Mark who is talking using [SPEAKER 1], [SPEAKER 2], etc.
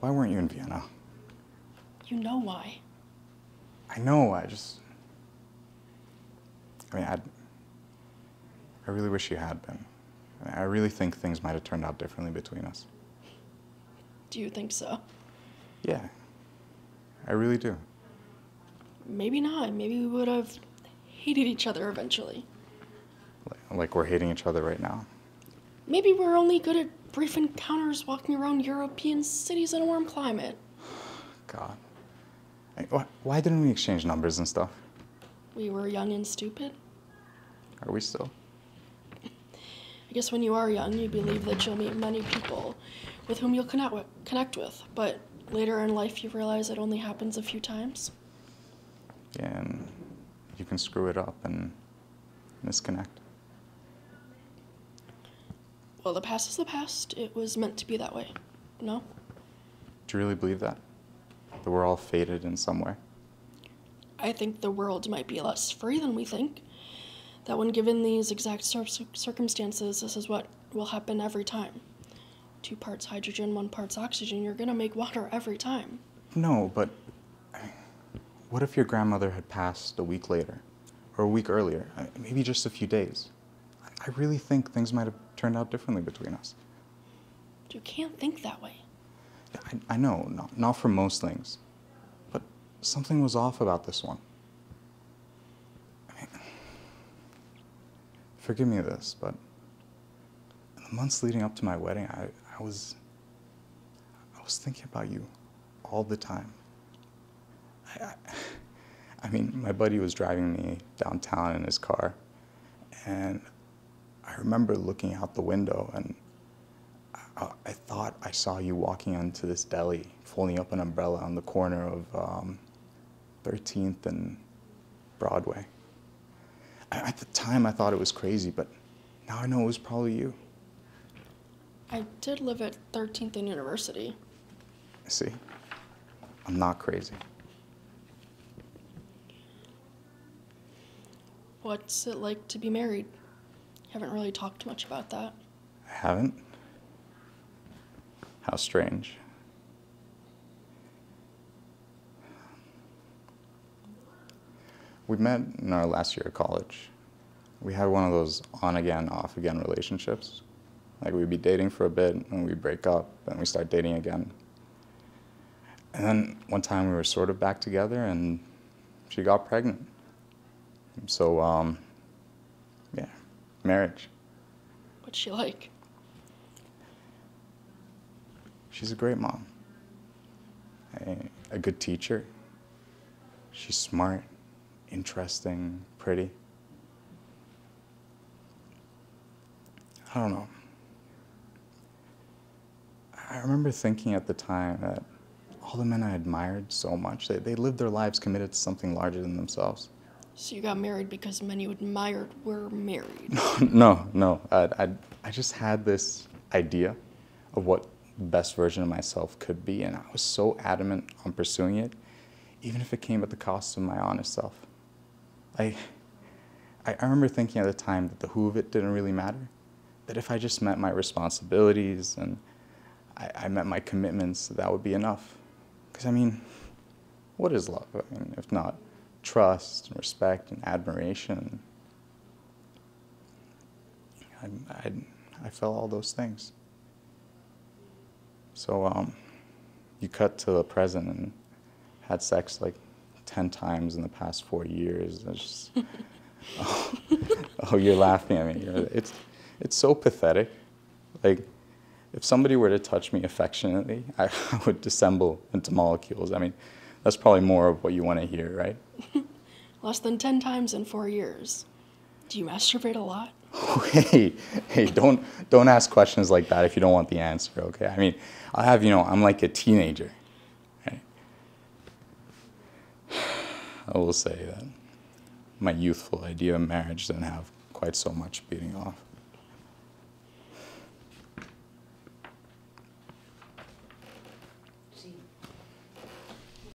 [SPEAKER 1] Why weren't you in Vienna?
[SPEAKER 2] You know why.
[SPEAKER 1] I know, I really wish you had been. I really think things might have turned out differently between us.
[SPEAKER 2] Do you think so?
[SPEAKER 1] Yeah, I really do.
[SPEAKER 2] Maybe not. Maybe we would have hated each other eventually.
[SPEAKER 1] Like we're hating each other right now.
[SPEAKER 2] Maybe we're only good at brief encounters walking around European cities in a warm climate.
[SPEAKER 1] God. Why didn't we exchange numbers and stuff?
[SPEAKER 2] We were young and stupid.
[SPEAKER 1] Are we still?
[SPEAKER 2] I guess when you are young, you believe that you'll meet many people with whom you'll connect with, but later in life you realize it only happens a few times.
[SPEAKER 1] Yeah, and you can screw it up and misconnect.
[SPEAKER 2] Well, the past is the past. It was meant to be that way. No?
[SPEAKER 1] Do you really believe that? That we're all fated in some way?
[SPEAKER 2] I think the world might be less free than we think. That when given these exact circumstances, this is what will happen every time. 2 parts hydrogen, 1 parts oxygen, you're gonna make water every time.
[SPEAKER 1] No, but what if your grandmother had passed a week later? Or a week earlier? Maybe just a few days? I really think things might have turned out differently between us.
[SPEAKER 2] You can't think that way.
[SPEAKER 1] I know, not for most things. But something was off about this one. Forgive me this, but in the months leading up to my wedding, I was thinking about you all the time. I mean, my buddy was driving me downtown in his car, and I remember looking out the window, and I thought I saw you walking into this deli, folding up an umbrella on the corner of 13th and Broadway. At the time, I thought it was crazy, but now I know it was probably you.
[SPEAKER 2] I did live at 13th and University.
[SPEAKER 1] See, I'm not crazy.
[SPEAKER 2] What's it like to be married? Haven't really talked much about that.
[SPEAKER 1] I haven't? How strange. We met in our last year of college. We had one of those on-again, off-again relationships. Like we'd be dating for a bit, and we'd break up, and we start dating again. And then one time we were sort of back together, and she got pregnant. So, yeah, marriage.
[SPEAKER 2] What's she like?
[SPEAKER 1] She's a great mom. A good teacher. She's smart, interesting, pretty. I don't know. I remember thinking at the time that all the men I admired so much, they lived their lives committed to something larger than themselves.
[SPEAKER 2] So you got married because men you admired were married?
[SPEAKER 1] No. I just had this idea of what the best version of myself could be, and I was so adamant on pursuing it, even if it came at the cost of my honest self. I remember thinking at the time that the who of it didn't really matter, that if I just met my responsibilities and I met my commitments, that would be enough. Because, I mean, what is love? I mean, if not trust and respect and admiration? I felt all those things. So you cut to the present and had sex like 10 times in the past 4 years. It's just, oh, you're laughing at me. It's so pathetic. Like, if somebody were to touch me affectionately, I would dissemble into molecules. I mean, that's probably more of what you want to hear, right?
[SPEAKER 2] Less than 10 times in 4 years. Do you masturbate a lot?
[SPEAKER 1] Hey, don't ask questions like that if you don't want the answer, okay? I mean, I'm like a teenager, right? I will say that my youthful idea of marriage didn't have quite so much beating off.